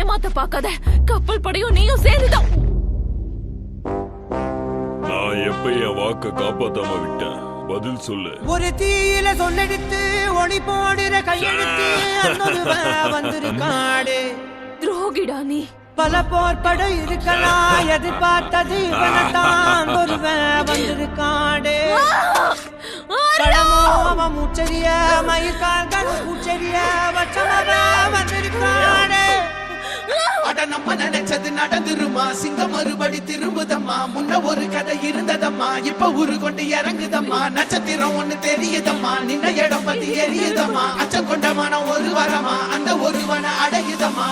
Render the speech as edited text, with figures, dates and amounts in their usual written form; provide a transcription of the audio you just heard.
ஏமாத்த பாக்காத. கப்பல் படையும் நீயும் சேர்ந்துதான். நான் எப்ப என் வாக்க காப்பாத்தாம விட்டேன்? பதில் சொல்லு. ஒரு தீயில சொல்லெடுத்து ஒளி போடுற கையெழுத்து வந்திருக்காடு. துரோகிடா நீ. பல போர் படை இருக்கலாம், எதிர்பார்த்தது இவனத்தான் ஒருவன் வந்திருக்காடு. பழமோ அவன் மூச்சரிய மயிர்கால்கள் பூச்சரிய வச்சமவ வந்திருக்காடு. அட நம்ம நினைச்சது நடந்துருமா? சிங்கம் மறுபடி திரும்புதம்மா. முன்ன ஒரு கதை இருந்ததம்மா, இப்ப ஊரு கொண்டு இறங்குதம்மா. நட்சத்திரம் ஒண்ணு தெரியுதம்மா, நின்ன இடம் பத்தி எரியுதம்மா. அச்சம் கொண்ட மனம் ஒரு வரமா, அந்த ஒருவனை அடையுதம்மா.